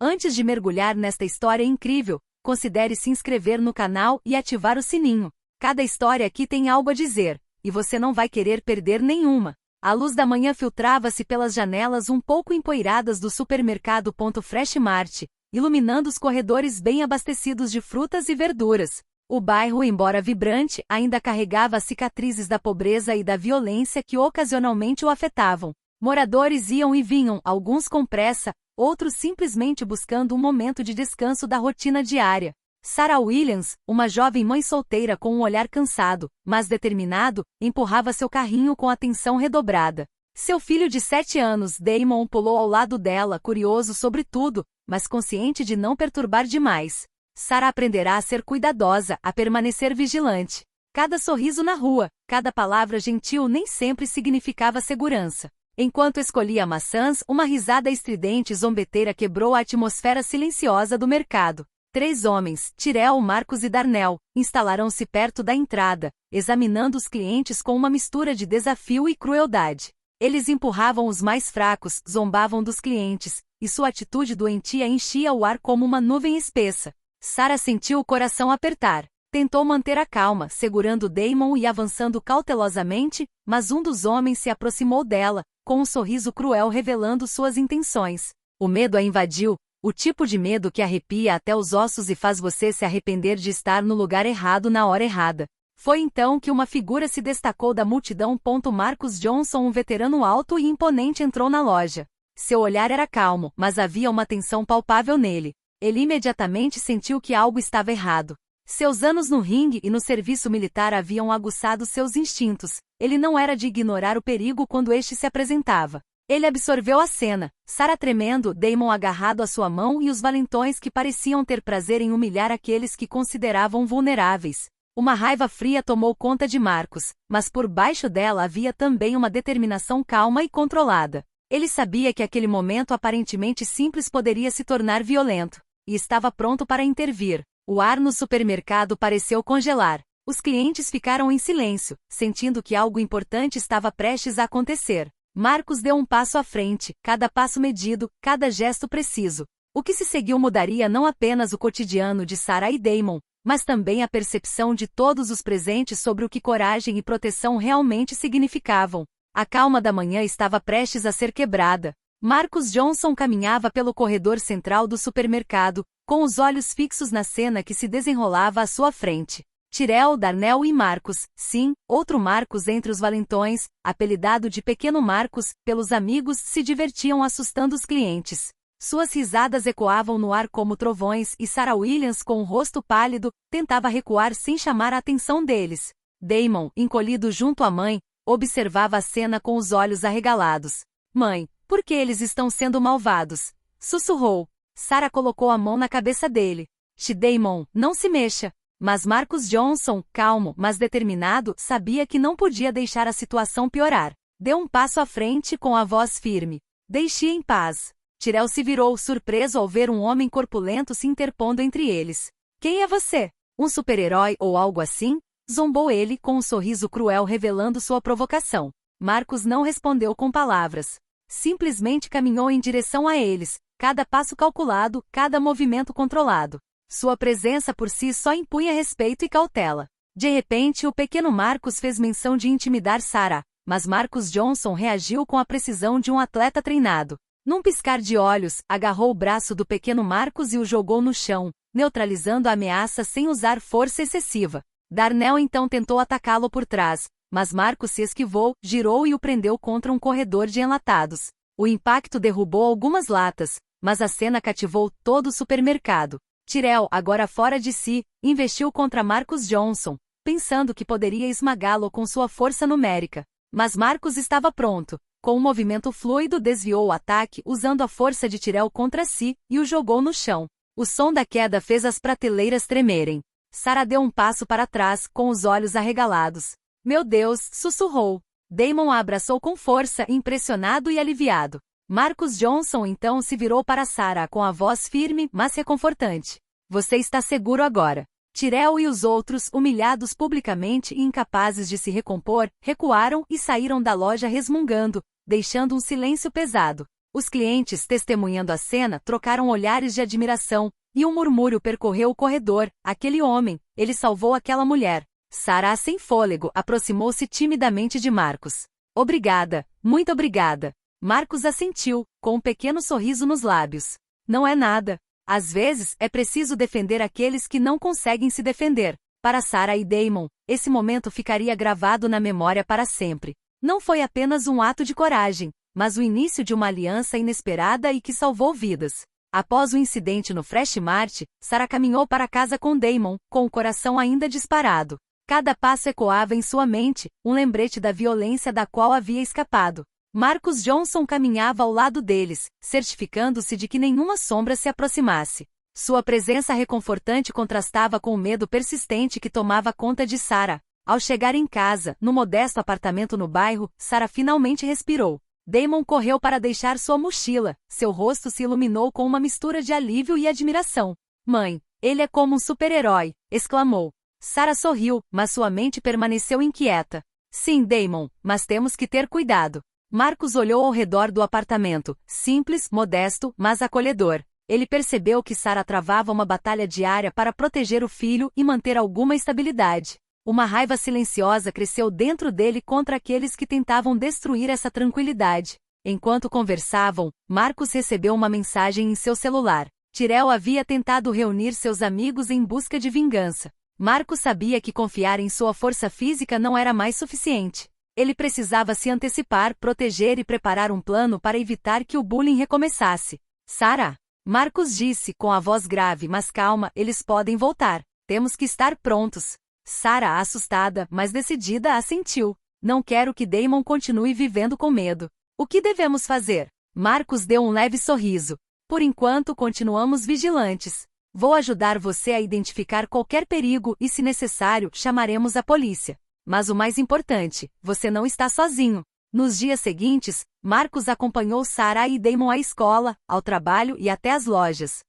Antes de mergulhar nesta história incrível, considere se inscrever no canal e ativar o sininho. Cada história aqui tem algo a dizer, e você não vai querer perder nenhuma. A luz da manhã filtrava-se pelas janelas um pouco empoeiradas do supermercado Fresh Mart, iluminando os corredores bem abastecidos de frutas e verduras. O bairro, embora vibrante, ainda carregava as cicatrizes da pobreza e da violência que ocasionalmente o afetavam. Moradores iam e vinham, alguns com pressa, outros simplesmente buscando um momento de descanso da rotina diária. Sarah Williams, uma jovem mãe solteira com um olhar cansado, mas determinado, empurrava seu carrinho com atenção redobrada. Seu filho de 7 anos, Damon, pulou ao lado dela, curioso sobre tudo, mas consciente de não perturbar demais. Sarah aprenderá a ser cuidadosa, a permanecer vigilante. Cada sorriso na rua, cada palavra gentil nem sempre significava segurança. Enquanto escolhia maçãs, uma risada estridente e zombeteira quebrou a atmosfera silenciosa do mercado. 3 homens, Tyrell, Marcus e Darnell, instalaram-se perto da entrada, examinando os clientes com uma mistura de desafio e crueldade. Eles empurravam os mais fracos, zombavam dos clientes, e sua atitude doentia enchia o ar como uma nuvem espessa. Sarah sentiu o coração apertar. Tentou manter a calma, segurando Damon e avançando cautelosamente, mas um dos homens se aproximou dela, com um sorriso cruel revelando suas intenções. O medo a invadiu, o tipo de medo que arrepia até os ossos e faz você se arrepender de estar no lugar errado na hora errada. Foi então que uma figura se destacou da multidão. Marcus Johnson, um veterano alto e imponente, entrou na loja. Seu olhar era calmo, mas havia uma tensão palpável nele. Ele imediatamente sentiu que algo estava errado. Seus anos no ringue e no serviço militar haviam aguçado seus instintos. Ele não era de ignorar o perigo quando este se apresentava. Ele absorveu a cena, Sarah tremendo, Damon agarrado à sua mão e os valentões que pareciam ter prazer em humilhar aqueles que consideravam vulneráveis. Uma raiva fria tomou conta de Marcus, mas por baixo dela havia também uma determinação calma e controlada. Ele sabia que aquele momento aparentemente simples poderia se tornar violento, e estava pronto para intervir. O ar no supermercado pareceu congelar. Os clientes ficaram em silêncio, sentindo que algo importante estava prestes a acontecer. Marcus deu um passo à frente, cada passo medido, cada gesto preciso. O que se seguiu mudaria não apenas o cotidiano de Sarah e Damon, mas também a percepção de todos os presentes sobre o que coragem e proteção realmente significavam. A calma da manhã estava prestes a ser quebrada. Marcus Johnson caminhava pelo corredor central do supermercado, com os olhos fixos na cena que se desenrolava à sua frente. Tyrell, Darnell e Marcus, sim, outro Marcus entre os valentões, apelidado de Pequeno Marcus, pelos amigos, se divertiam assustando os clientes. Suas risadas ecoavam no ar como trovões e Sarah Williams, com o rosto pálido, tentava recuar sem chamar a atenção deles. Damon, encolhido junto à mãe, observava a cena com os olhos arregalados. Mãe, por que eles estão sendo malvados? Sussurrou. Sarah colocou a mão na cabeça dele. Damon, não se mexa. Mas Marcus Johnson, calmo, mas determinado, sabia que não podia deixar a situação piorar. Deu um passo à frente com a voz firme. Deixe em paz. Tyrell se virou, surpreso ao ver um homem corpulento se interpondo entre eles. Quem é você? Um super-herói ou algo assim? Zombou ele com um sorriso cruel revelando sua provocação. Marcus não respondeu com palavras. Simplesmente caminhou em direção a eles, cada passo calculado, cada movimento controlado. Sua presença por si só impunha respeito e cautela. De repente, o pequeno Marcus fez menção de intimidar Sarah, mas Marcus Johnson reagiu com a precisão de um atleta treinado. Num piscar de olhos, agarrou o braço do pequeno Marcus e o jogou no chão, neutralizando a ameaça sem usar força excessiva. Darnell então tentou atacá-lo por trás, mas Marcus se esquivou, girou e o prendeu contra um corredor de enlatados. O impacto derrubou algumas latas, mas a cena cativou todo o supermercado. Tyrell, agora fora de si, investiu contra Marcus Johnson, pensando que poderia esmagá-lo com sua força numérica. Mas Marcus estava pronto. Com um movimento fluido desviou o ataque usando a força de Tyrell contra si e o jogou no chão. O som da queda fez as prateleiras tremerem. Sarah deu um passo para trás, com os olhos arregalados. Meu Deus, sussurrou. Damon a abraçou com força, impressionado e aliviado. Marcus Johnson então se virou para Sarah com a voz firme, mas reconfortante. Você está seguro agora. Tyrell e os outros, humilhados publicamente e incapazes de se recompor, recuaram e saíram da loja resmungando, deixando um silêncio pesado. Os clientes, testemunhando a cena, trocaram olhares de admiração, e um murmúrio percorreu o corredor. Aquele homem, ele salvou aquela mulher. Sarah, sem fôlego, aproximou-se timidamente de Marcus. Obrigada, muito obrigada. Marcus assentiu, com um pequeno sorriso nos lábios. Não é nada. Às vezes, é preciso defender aqueles que não conseguem se defender. Para Sarah e Damon, esse momento ficaria gravado na memória para sempre. Não foi apenas um ato de coragem, mas o início de uma aliança inesperada e que salvou vidas. Após o incidente no Fresh Mart, Sarah caminhou para casa com Damon, com o coração ainda disparado. Cada passo ecoava em sua mente, um lembrete da violência da qual havia escapado. Marcus Johnson caminhava ao lado deles, certificando-se de que nenhuma sombra se aproximasse. Sua presença reconfortante contrastava com o medo persistente que tomava conta de Sarah. Ao chegar em casa, no modesto apartamento no bairro, Sarah finalmente respirou. Damon correu para deixar sua mochila. Seu rosto se iluminou com uma mistura de alívio e admiração. Mãe, ele é como um super-herói, exclamou. Sarah sorriu, mas sua mente permaneceu inquieta. Sim, Damon, mas temos que ter cuidado. Marcus olhou ao redor do apartamento, simples, modesto, mas acolhedor. Ele percebeu que Sarah travava uma batalha diária para proteger o filho e manter alguma estabilidade. Uma raiva silenciosa cresceu dentro dele contra aqueles que tentavam destruir essa tranquilidade. Enquanto conversavam, Marcus recebeu uma mensagem em seu celular. Tyrell havia tentado reunir seus amigos em busca de vingança. Marcus sabia que confiar em sua força física não era mais suficiente. Ele precisava se antecipar, proteger e preparar um plano para evitar que o bullying recomeçasse. Sarah, Marcus disse com a voz grave mas calma, eles podem voltar. Temos que estar prontos. Sarah, assustada, mas decidida, assentiu. Não quero que Damon continue vivendo com medo. O que devemos fazer? Marcus deu um leve sorriso. Por enquanto, continuamos vigilantes. Vou ajudar você a identificar qualquer perigo e, se necessário, chamaremos a polícia. Mas o mais importante, você não está sozinho. Nos dias seguintes, Marcus acompanhou Sarah e Damon à escola, ao trabalho e até às lojas.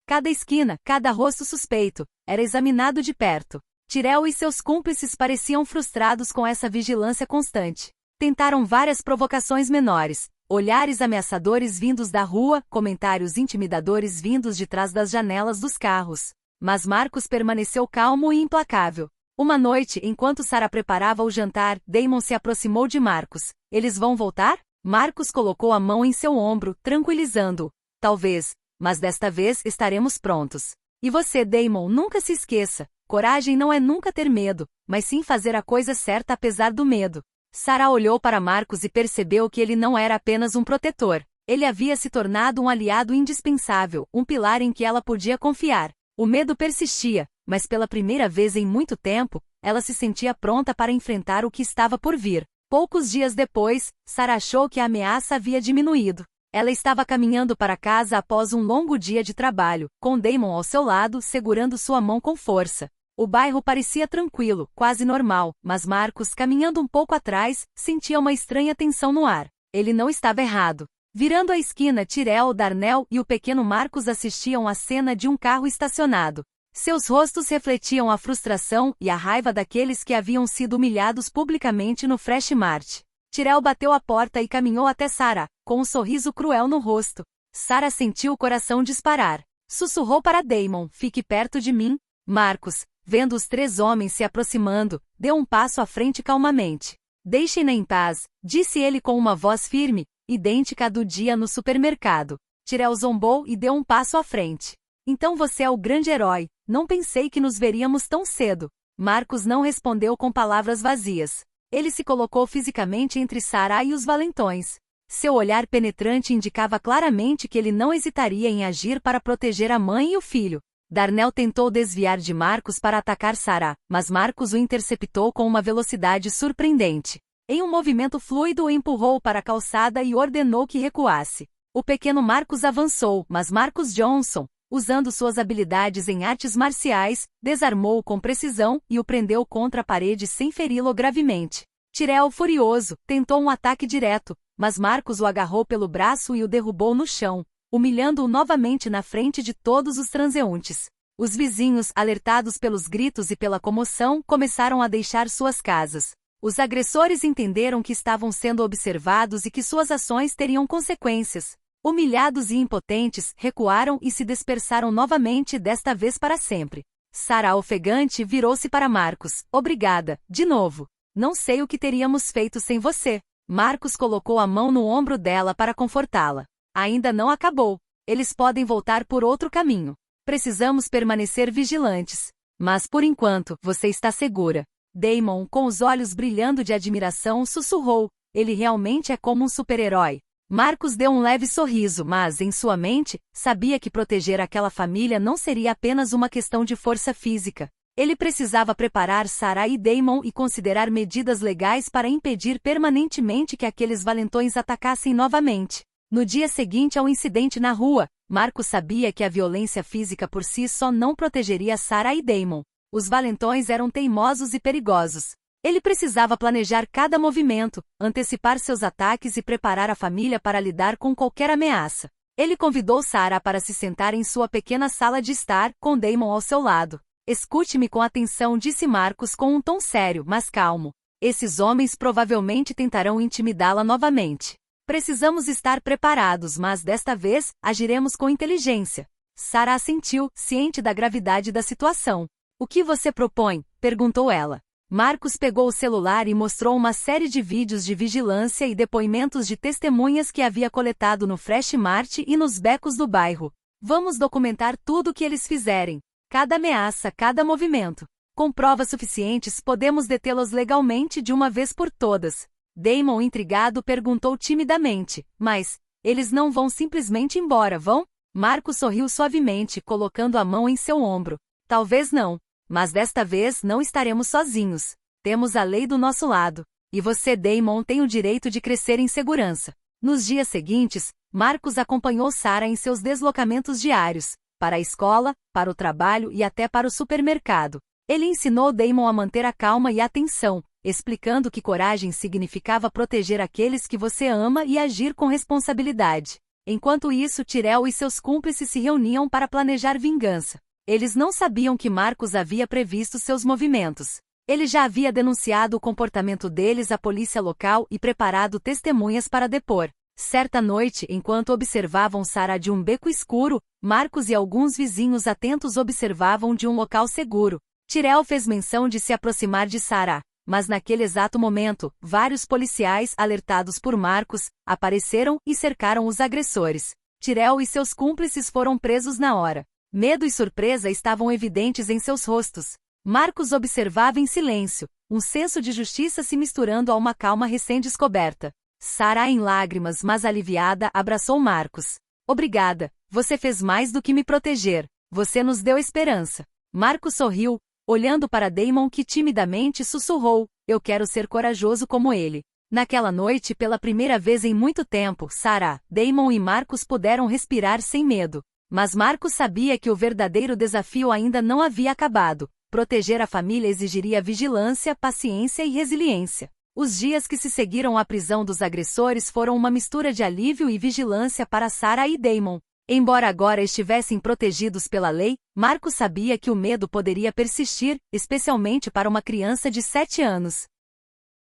Cada esquina, cada rosto suspeito, era examinado de perto. Tyrell e seus cúmplices pareciam frustrados com essa vigilância constante. Tentaram várias provocações menores, olhares ameaçadores vindos da rua, comentários intimidadores vindos de trás das janelas dos carros. Mas Marcus permaneceu calmo e implacável. Uma noite, enquanto Sarah preparava o jantar, Damon se aproximou de Marcus. Eles vão voltar? Marcus colocou a mão em seu ombro, tranquilizando-o. Talvez, mas desta vez estaremos prontos. E você, Damon, nunca se esqueça. Coragem não é nunca ter medo, mas sim fazer a coisa certa apesar do medo. Sarah olhou para Marcus e percebeu que ele não era apenas um protetor. Ele havia se tornado um aliado indispensável, um pilar em que ela podia confiar. O medo persistia, mas pela primeira vez em muito tempo, ela se sentia pronta para enfrentar o que estava por vir. Poucos dias depois, Sarah achou que a ameaça havia diminuído. Ela estava caminhando para casa após um longo dia de trabalho, com Damon ao seu lado, segurando sua mão com força. O bairro parecia tranquilo, quase normal, mas Marcus, caminhando um pouco atrás, sentia uma estranha tensão no ar. Ele não estava errado. Virando a esquina, Tyrell, Darnell e o pequeno Marcus assistiam à cena de um carro estacionado. Seus rostos refletiam a frustração e a raiva daqueles que haviam sido humilhados publicamente no Fresh Mart. Tyrell bateu a porta e caminhou até Sarah, com um sorriso cruel no rosto. Sarah sentiu o coração disparar. Sussurrou para Damon, fique perto de mim. Marcus, vendo os três homens se aproximando, deu um passo à frente calmamente. Deixem-na em paz, disse ele com uma voz firme, idêntica à do dia no supermercado. Tyrell zombou e deu um passo à frente. Então você é o grande herói, não pensei que nos veríamos tão cedo. Marcus não respondeu com palavras vazias. Ele se colocou fisicamente entre Sarah e os valentões. Seu olhar penetrante indicava claramente que ele não hesitaria em agir para proteger a mãe e o filho. Darnell tentou desviar de Marcus para atacar Sarah, mas Marcus o interceptou com uma velocidade surpreendente. Em um movimento fluido, o empurrou para a calçada e ordenou que recuasse. O pequeno Marcus avançou, mas Marcus Johnson, usando suas habilidades em artes marciais, desarmou-o com precisão e o prendeu contra a parede sem feri-lo gravemente. Tyrell, furioso, tentou um ataque direto, mas Marcus o agarrou pelo braço e o derrubou no chão, humilhando-o novamente na frente de todos os transeuntes. Os vizinhos, alertados pelos gritos e pela comoção, começaram a deixar suas casas. Os agressores entenderam que estavam sendo observados e que suas ações teriam consequências. Humilhados e impotentes, recuaram e se dispersaram novamente, desta vez para sempre. Sarah, ofegante, virou-se para Marcos. Obrigada, de novo. Não sei o que teríamos feito sem você. Marcos colocou a mão no ombro dela para confortá-la. Ainda não acabou. Eles podem voltar por outro caminho. Precisamos permanecer vigilantes. Mas por enquanto, você está segura. Damon, com os olhos brilhando de admiração, sussurrou. Ele realmente é como um super-herói. Marcos deu um leve sorriso, mas, em sua mente, sabia que proteger aquela família não seria apenas uma questão de força física. Ele precisava preparar Sarah e Damon e considerar medidas legais para impedir permanentemente que aqueles valentões atacassem novamente. No dia seguinte ao incidente na rua, Marcos sabia que a violência física por si só não protegeria Sarah e Damon. Os valentões eram teimosos e perigosos. Ele precisava planejar cada movimento, antecipar seus ataques e preparar a família para lidar com qualquer ameaça. Ele convidou Sarah para se sentar em sua pequena sala de estar, com Damon ao seu lado. Escute-me com atenção, disse Marcos com um tom sério, mas calmo. Esses homens provavelmente tentarão intimidá-la novamente. Precisamos estar preparados, mas desta vez, agiremos com inteligência. Sarah assentiu, ciente da gravidade da situação. O que você propõe? Perguntou ela. Marcos pegou o celular e mostrou uma série de vídeos de vigilância e depoimentos de testemunhas que havia coletado no Fresh Mart e nos becos do bairro. Vamos documentar tudo o que eles fizerem. Cada ameaça, cada movimento. Com provas suficientes, podemos detê-los legalmente de uma vez por todas. Damon, intrigado, perguntou timidamente. Mas, eles não vão simplesmente embora, vão? Marcos sorriu suavemente, colocando a mão em seu ombro. Talvez não. Mas desta vez não estaremos sozinhos. Temos a lei do nosso lado. E você, Damon, tem o direito de crescer em segurança. Nos dias seguintes, Marcos acompanhou Sarah em seus deslocamentos diários, para a escola, para o trabalho e até para o supermercado. Ele ensinou Damon a manter a calma e a atenção, explicando que coragem significava proteger aqueles que você ama e agir com responsabilidade. Enquanto isso, Tyrell e seus cúmplices se reuniam para planejar vingança. Eles não sabiam que Marcos havia previsto seus movimentos. Ele já havia denunciado o comportamento deles à polícia local e preparado testemunhas para depor. Certa noite, enquanto observavam Sarah de um beco escuro, Marcos e alguns vizinhos atentos observavam de um local seguro. Tyrell fez menção de se aproximar de Sarah, mas naquele exato momento, vários policiais, alertados por Marcos, apareceram e cercaram os agressores. Tyrell e seus cúmplices foram presos na hora. Medo e surpresa estavam evidentes em seus rostos. Marcos observava em silêncio, um senso de justiça se misturando a uma calma recém-descoberta. Sarah, em lágrimas, mas aliviada, abraçou Marcos. Obrigada, você fez mais do que me proteger. Você nos deu esperança. Marcos sorriu, olhando para Damon, que timidamente sussurrou, eu quero ser corajoso como ele. Naquela noite, pela primeira vez em muito tempo, Sarah, Damon e Marcos puderam respirar sem medo. Mas Marcos sabia que o verdadeiro desafio ainda não havia acabado. Proteger a família exigiria vigilância, paciência e resiliência. Os dias que se seguiram à prisão dos agressores foram uma mistura de alívio e vigilância para Sarah e Damon. Embora agora estivessem protegidos pela lei, Marcos sabia que o medo poderia persistir, especialmente para uma criança de 7 anos.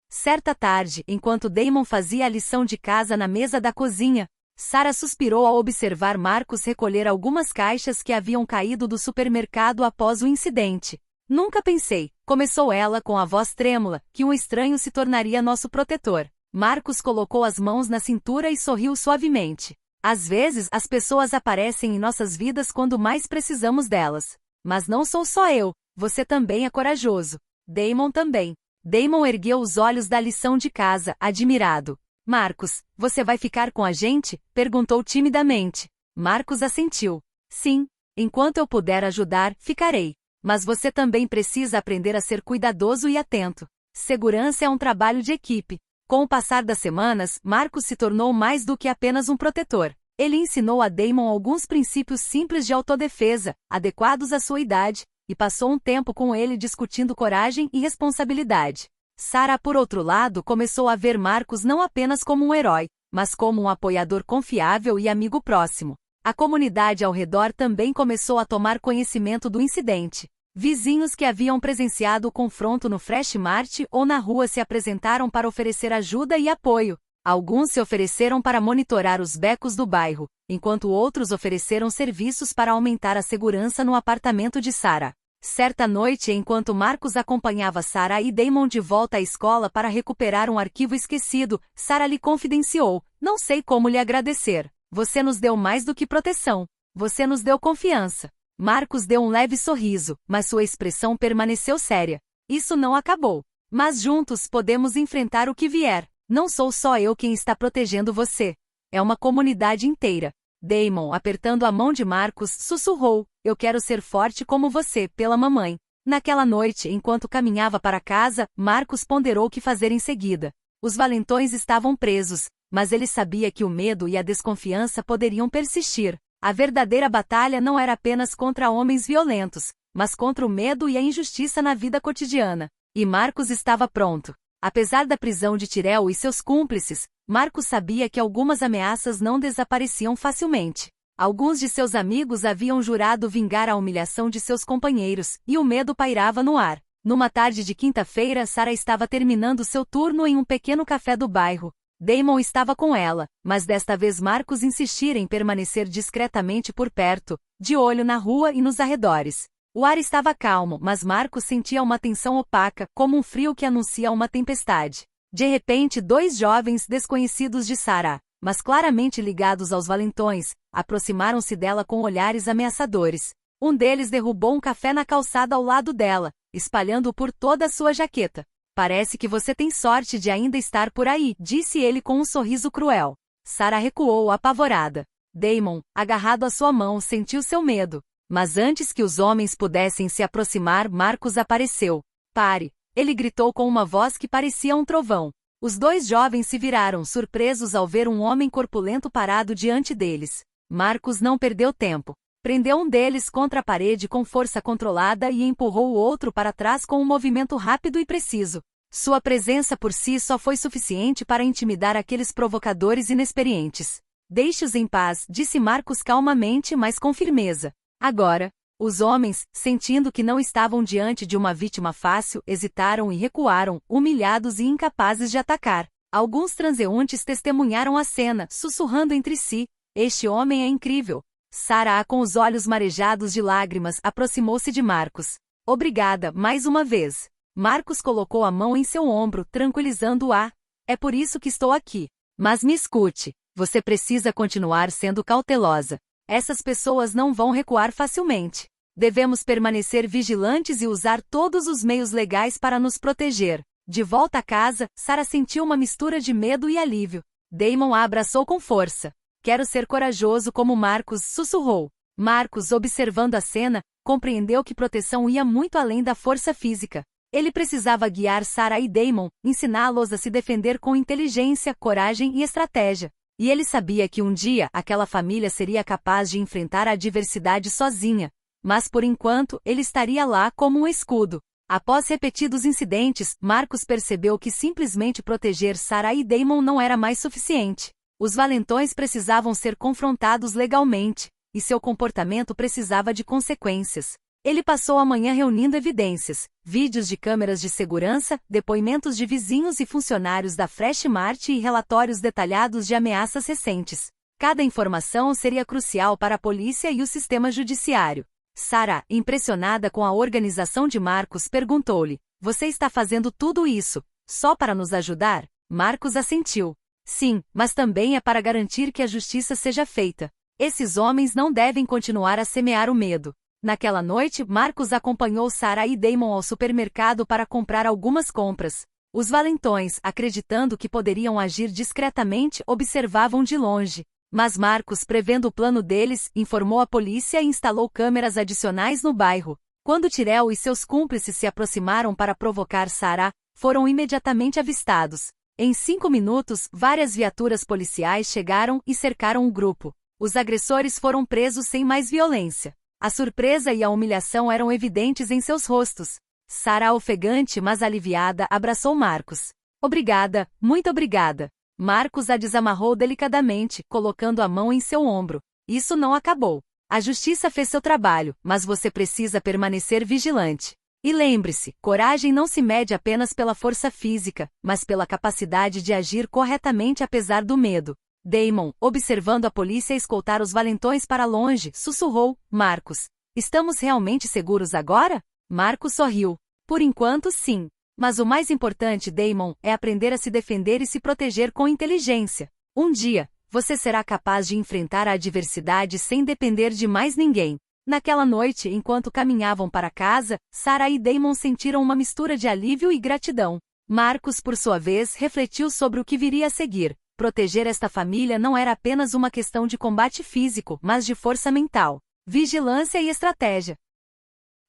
Certa tarde, enquanto Damon fazia a lição de casa na mesa da cozinha, Sarah suspirou ao observar Marcos recolher algumas caixas que haviam caído do supermercado após o incidente. Nunca pensei, começou ela com a voz trêmula, que um estranho se tornaria nosso protetor. Marcos colocou as mãos na cintura e sorriu suavemente. Às vezes, as pessoas aparecem em nossas vidas quando mais precisamos delas. Mas não sou só eu, você também é corajoso. Damon também. Damon ergueu os olhos da lição de casa, admirado. Marcos, você vai ficar com a gente? Perguntou timidamente. Marcos assentiu. Sim, enquanto eu puder ajudar, ficarei. Mas você também precisa aprender a ser cuidadoso e atento. Segurança é um trabalho de equipe. Com o passar das semanas, Marcos se tornou mais do que apenas um protetor. Ele ensinou a Damon alguns princípios simples de autodefesa, adequados à sua idade, e passou um tempo com ele discutindo coragem e responsabilidade. Sarah, por outro lado, começou a ver Marcos não apenas como um herói, mas como um apoiador confiável e amigo próximo. A comunidade ao redor também começou a tomar conhecimento do incidente. Vizinhos que haviam presenciado o confronto no Fresh Mart ou na rua se apresentaram para oferecer ajuda e apoio. Alguns se ofereceram para monitorar os becos do bairro, enquanto outros ofereceram serviços para aumentar a segurança no apartamento de Sarah. Certa noite, enquanto Marcos acompanhava Sarah e Damon de volta à escola para recuperar um arquivo esquecido, Sarah lhe confidenciou: "Não sei como lhe agradecer. Você nos deu mais do que proteção. Você nos deu confiança." Marcos deu um leve sorriso, mas sua expressão permaneceu séria. "Isso não acabou. Mas juntos podemos enfrentar o que vier. Não sou só eu quem está protegendo você. É uma comunidade inteira." Damon, apertando a mão de Marcos, sussurrou: "Eu quero ser forte como você, pela mamãe." Naquela noite, enquanto caminhava para casa, Marcos ponderou o que fazer em seguida. Os valentões estavam presos, mas ele sabia que o medo e a desconfiança poderiam persistir. A verdadeira batalha não era apenas contra homens violentos, mas contra o medo e a injustiça na vida cotidiana. E Marcos estava pronto. Apesar da prisão de Tyrell e seus cúmplices, Marcos sabia que algumas ameaças não desapareciam facilmente. Alguns de seus amigos haviam jurado vingar a humilhação de seus companheiros, e o medo pairava no ar. Numa tarde de quinta-feira, Sarah estava terminando seu turno em um pequeno café do bairro. Damon estava com ela, mas desta vez Marcos insistira em permanecer discretamente por perto, de olho na rua e nos arredores. O ar estava calmo, mas Marcos sentia uma tensão opaca, como um frio que anuncia uma tempestade. De repente, dois jovens desconhecidos de Sarah, mas claramente ligados aos valentões, aproximaram-se dela com olhares ameaçadores. Um deles derrubou um café na calçada ao lado dela, espalhando-o por toda a sua jaqueta. "Parece que você tem sorte de ainda estar por aí", disse ele com um sorriso cruel. Sarah recuou apavorada. Damon, agarrado à sua mão, sentiu seu medo. Mas antes que os homens pudessem se aproximar, Marcos apareceu. "Pare!" Ele gritou com uma voz que parecia um trovão. Os dois jovens se viraram, surpresos ao ver um homem corpulento parado diante deles. Marcos não perdeu tempo. Prendeu um deles contra a parede com força controlada e empurrou o outro para trás com um movimento rápido e preciso. Sua presença por si só foi suficiente para intimidar aqueles provocadores inexperientes. "Deixe-os em paz", disse Marcos calmamente, mas com firmeza. Agora, os homens, sentindo que não estavam diante de uma vítima fácil, hesitaram e recuaram, humilhados e incapazes de atacar. Alguns transeuntes testemunharam a cena, sussurrando entre si: "Este homem é incrível." Sarah, com os olhos marejados de lágrimas, aproximou-se de Marcos. "Obrigada, mais uma vez." Marcos colocou a mão em seu ombro, tranquilizando-a. "É por isso que estou aqui. Mas me escute, você precisa continuar sendo cautelosa. Essas pessoas não vão recuar facilmente. Devemos permanecer vigilantes e usar todos os meios legais para nos proteger." De volta a casa, Sarah sentiu uma mistura de medo e alívio. Damon a abraçou com força. "Quero ser corajoso como Marcos", sussurrou. Marcos, observando a cena, compreendeu que proteção ia muito além da força física. Ele precisava guiar Sarah e Damon, ensiná-los a se defender com inteligência, coragem e estratégia. E ele sabia que um dia aquela família seria capaz de enfrentar a adversidade sozinha. Mas por enquanto, ele estaria lá como um escudo. Após repetidos incidentes, Marcos percebeu que simplesmente proteger Sarah e Damon não era mais suficiente. Os valentões precisavam ser confrontados legalmente, e seu comportamento precisava de consequências. Ele passou a manhã reunindo evidências, vídeos de câmeras de segurança, depoimentos de vizinhos e funcionários da Fresh Mart e relatórios detalhados de ameaças recentes. Cada informação seria crucial para a polícia e o sistema judiciário. Sarah, impressionada com a organização de Marcos, perguntou-lhe: "Você está fazendo tudo isso só para nos ajudar?" Marcos assentiu. "Sim, mas também é para garantir que a justiça seja feita. Esses homens não devem continuar a semear o medo." Naquela noite, Marcos acompanhou Sarah e Damon ao supermercado para comprar algumas compras. Os valentões, acreditando que poderiam agir discretamente, observavam de longe. Mas Marcos, prevendo o plano deles, informou a polícia e instalou câmeras adicionais no bairro. Quando Tyrell e seus cúmplices se aproximaram para provocar Sarah, foram imediatamente avistados. Em 5 minutos, várias viaturas policiais chegaram e cercaram o grupo. Os agressores foram presos sem mais violência. A surpresa e a humilhação eram evidentes em seus rostos. Sarah, ofegante mas aliviada, abraçou Marcos. "Obrigada, muito obrigada." Marcos a desamarrou delicadamente, colocando a mão em seu ombro. "Isso não acabou. A justiça fez seu trabalho, mas você precisa permanecer vigilante. E lembre-se, coragem não se mede apenas pela força física, mas pela capacidade de agir corretamente apesar do medo. Damon, observando a polícia escoltar os valentões para longe, sussurrou: Marcus, estamos realmente seguros agora? Marcus sorriu. Por enquanto, sim. Mas o mais importante, Damon, é aprender a se defender e se proteger com inteligência. Um dia, você será capaz de enfrentar a adversidade sem depender de mais ninguém. Naquela noite, enquanto caminhavam para casa, Sarah e Damon sentiram uma mistura de alívio e gratidão. Marcus, por sua vez, refletiu sobre o que viria a seguir. Proteger esta família não era apenas uma questão de combate físico, mas de força mental, vigilância e estratégia.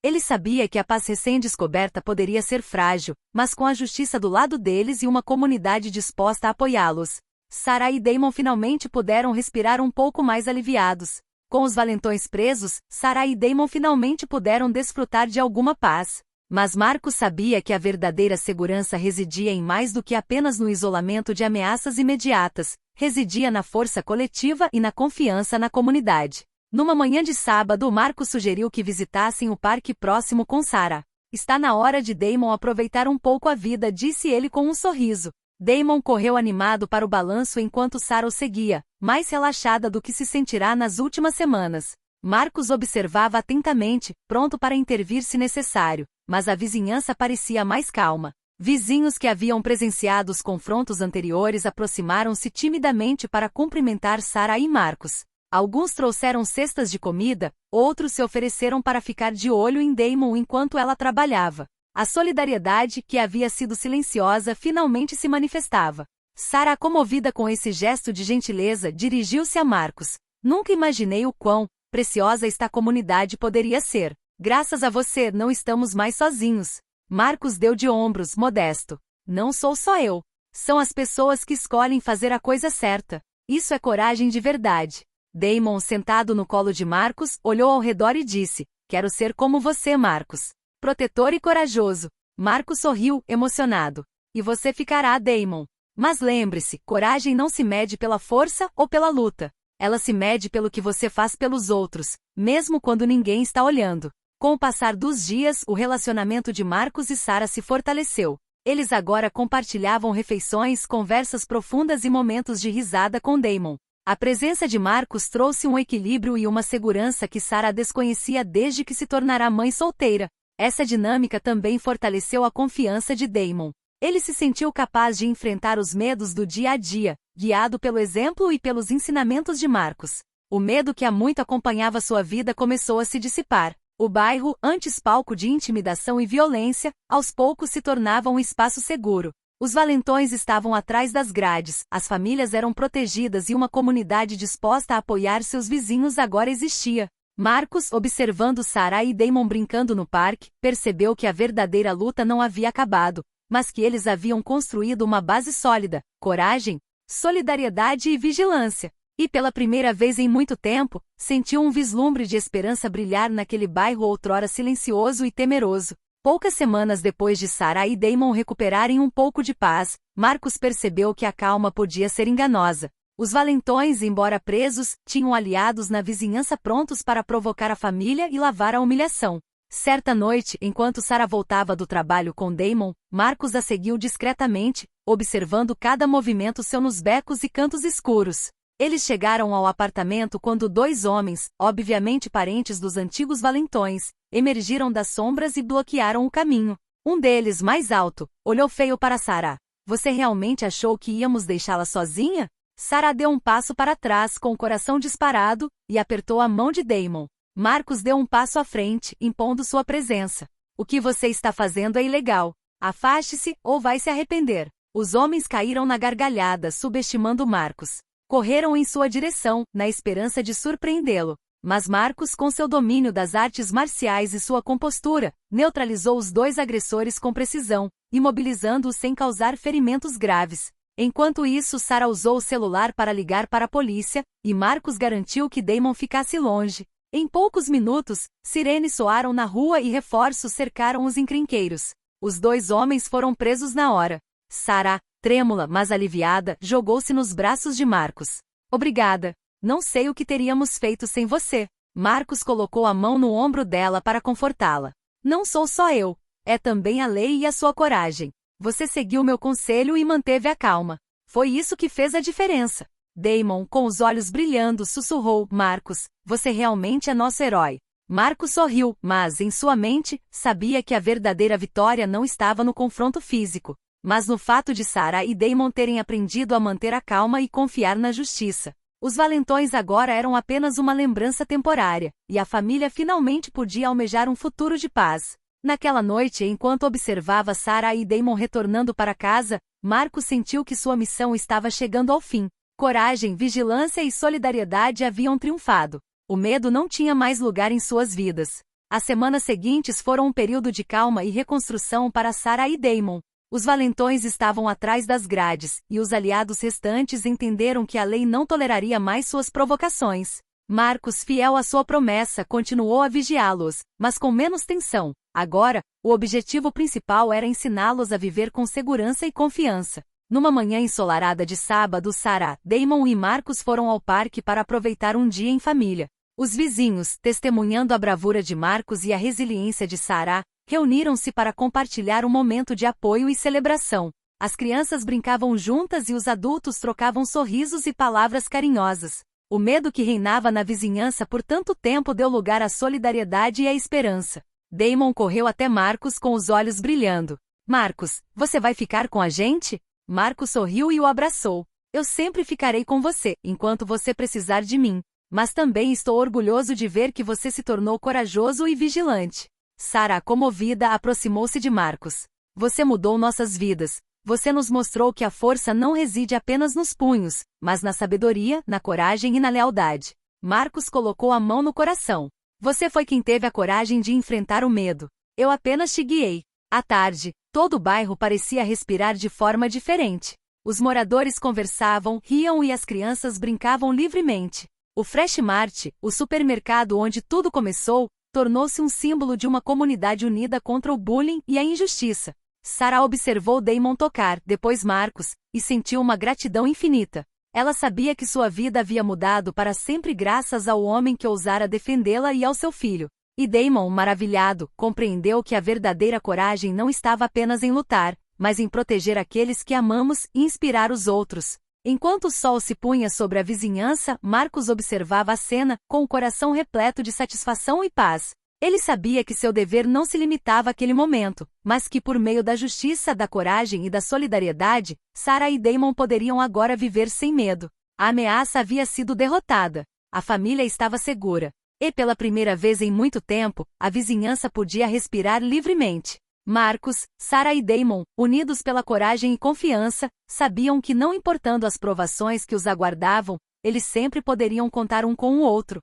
Ele sabia que a paz recém-descoberta poderia ser frágil, mas com a justiça do lado deles e uma comunidade disposta a apoiá-los, Sarah e Damon finalmente puderam respirar um pouco mais aliviados. Com os valentões presos, Sarah e Damon finalmente puderam desfrutar de alguma paz. Mas Marcus sabia que a verdadeira segurança residia em mais do que apenas no isolamento de ameaças imediatas, residia na força coletiva e na confiança na comunidade. Numa manhã de sábado, Marcus sugeriu que visitassem o parque próximo com Sarah. Está na hora de Damon aproveitar um pouco a vida, disse ele com um sorriso. Damon correu animado para o balanço enquanto Sarah o seguia, mais relaxada do que se sentirá nas últimas semanas. Marcus observava atentamente, pronto para intervir se necessário, mas a vizinhança parecia mais calma. Vizinhos que haviam presenciado os confrontos anteriores aproximaram-se timidamente para cumprimentar Sarah e Marcus. Alguns trouxeram cestas de comida, outros se ofereceram para ficar de olho em Damon enquanto ela trabalhava. A solidariedade, que havia sido silenciosa, finalmente se manifestava. Sarah, comovida com esse gesto de gentileza, dirigiu-se a Marcus. Nunca imaginei o quão preciosa esta comunidade poderia ser. Graças a você, não estamos mais sozinhos. Marcus deu de ombros, modesto. Não sou só eu. São as pessoas que escolhem fazer a coisa certa. Isso é coragem de verdade. Damon, sentado no colo de Marcus, olhou ao redor e disse: Quero ser como você, Marcus. Protetor e corajoso. Marcus sorriu, emocionado. E você ficará, Damon. Mas lembre-se, coragem não se mede pela força ou pela luta. Ela se mede pelo que você faz pelos outros, mesmo quando ninguém está olhando. Com o passar dos dias, o relacionamento de Marcus e Sarah se fortaleceu. Eles agora compartilhavam refeições, conversas profundas e momentos de risada com Damon. A presença de Marcus trouxe um equilíbrio e uma segurança que Sarah desconhecia desde que se tornara mãe solteira. Essa dinâmica também fortaleceu a confiança de Damon. Ele se sentiu capaz de enfrentar os medos do dia a dia, guiado pelo exemplo e pelos ensinamentos de Marcus. O medo que há muito acompanhava sua vida começou a se dissipar. O bairro, antes palco de intimidação e violência, aos poucos se tornava um espaço seguro. Os valentões estavam atrás das grades, as famílias eram protegidas e uma comunidade disposta a apoiar seus vizinhos agora existia. Marcus, observando Sarah e Damon brincando no parque, percebeu que a verdadeira luta não havia acabado, mas que eles haviam construído uma base sólida, coragem, solidariedade e vigilância. E pela primeira vez em muito tempo, sentiu um vislumbre de esperança brilhar naquele bairro outrora silencioso e temeroso. Poucas semanas depois de Sarah e Damon recuperarem um pouco de paz, Marcus percebeu que a calma podia ser enganosa. Os valentões, embora presos, tinham aliados na vizinhança prontos para provocar a família e lavar a humilhação. Certa noite, enquanto Sarah voltava do trabalho com Damon, Marcus a seguiu discretamente, observando cada movimento seu nos becos e cantos escuros. Eles chegaram ao apartamento quando dois homens, obviamente parentes dos antigos valentões, emergiram das sombras e bloquearam o caminho. Um deles, mais alto, olhou feio para Sarah. Você realmente achou que íamos deixá-la sozinha? Sarah deu um passo para trás com o coração disparado e apertou a mão de Damon. Marcus deu um passo à frente, impondo sua presença. O que você está fazendo é ilegal. Afaste-se ou vai se arrepender. Os homens caíram na gargalhada, subestimando Marcus. Correram em sua direção, na esperança de surpreendê-lo. Mas Marcus, com seu domínio das artes marciais e sua compostura, neutralizou os dois agressores com precisão, imobilizando-os sem causar ferimentos graves. Enquanto isso, Sarah usou o celular para ligar para a polícia, e Marcus garantiu que Damon ficasse longe. Em poucos minutos, sirenes soaram na rua e reforços cercaram os encrenqueiros. Os dois homens foram presos na hora. Sarah, trêmula mas aliviada, jogou-se nos braços de Marcus. Obrigada. Não sei o que teríamos feito sem você. Marcos colocou a mão no ombro dela para confortá-la. Não sou só eu. É também a lei e a sua coragem. Você seguiu meu conselho e manteve a calma. Foi isso que fez a diferença. Damon, com os olhos brilhando, sussurrou: Marcos, você realmente é nosso herói. Marcos sorriu, mas, em sua mente, sabia que a verdadeira vitória não estava no confronto físico, mas no fato de Sarah e Damon terem aprendido a manter a calma e confiar na justiça. Os valentões agora eram apenas uma lembrança temporária, e a família finalmente podia almejar um futuro de paz. Naquela noite, enquanto observava Sarah e Damon retornando para casa, Marcos sentiu que sua missão estava chegando ao fim. Coragem, vigilância e solidariedade haviam triunfado. O medo não tinha mais lugar em suas vidas. As semanas seguintes foram um período de calma e reconstrução para Sarah e Damon. Os valentões estavam atrás das grades, e os aliados restantes entenderam que a lei não toleraria mais suas provocações. Marcos, fiel à sua promessa, continuou a vigiá-los, mas com menos tensão. Agora, o objetivo principal era ensiná-los a viver com segurança e confiança. Numa manhã ensolarada de sábado, Sarah, Damon e Marcos foram ao parque para aproveitar um dia em família. Os vizinhos, testemunhando a bravura de Marcos e a resiliência de Sarah, reuniram-se para compartilhar um momento de apoio e celebração. As crianças brincavam juntas e os adultos trocavam sorrisos e palavras carinhosas. O medo que reinava na vizinhança por tanto tempo deu lugar à solidariedade e à esperança. Damon correu até Marcos com os olhos brilhando. Marcos, você vai ficar com a gente? Marcos sorriu e o abraçou. Eu sempre ficarei com você, enquanto você precisar de mim. Mas também estou orgulhoso de ver que você se tornou corajoso e vigilante. Sarah, comovida, aproximou-se de Marcos. Você mudou nossas vidas. Você nos mostrou que a força não reside apenas nos punhos, mas na sabedoria, na coragem e na lealdade. Marcos colocou a mão no coração. Você foi quem teve a coragem de enfrentar o medo. Eu apenas te guiei. À tarde, todo o bairro parecia respirar de forma diferente. Os moradores conversavam, riam e as crianças brincavam livremente. O Fresh Mart, o supermercado onde tudo começou, tornou-se um símbolo de uma comunidade unida contra o bullying e a injustiça. Sarah observou Damon tocar, depois Marcos, e sentiu uma gratidão infinita. Ela sabia que sua vida havia mudado para sempre graças ao homem que ousara defendê-la e ao seu filho. E Damon, maravilhado, compreendeu que a verdadeira coragem não estava apenas em lutar, mas em proteger aqueles que amamos e inspirar os outros. Enquanto o sol se punha sobre a vizinhança, Marcos observava a cena, com o coração repleto de satisfação e paz. Ele sabia que seu dever não se limitava àquele momento, mas que por meio da justiça, da coragem e da solidariedade, Sarah e Damon poderiam agora viver sem medo. A ameaça havia sido derrotada. A família estava segura. E pela primeira vez em muito tempo, a vizinhança podia respirar livremente. Marcos, Sarah e Damon, unidos pela coragem e confiança, sabiam que não importando as provações que os aguardavam, eles sempre poderiam contar um com o outro.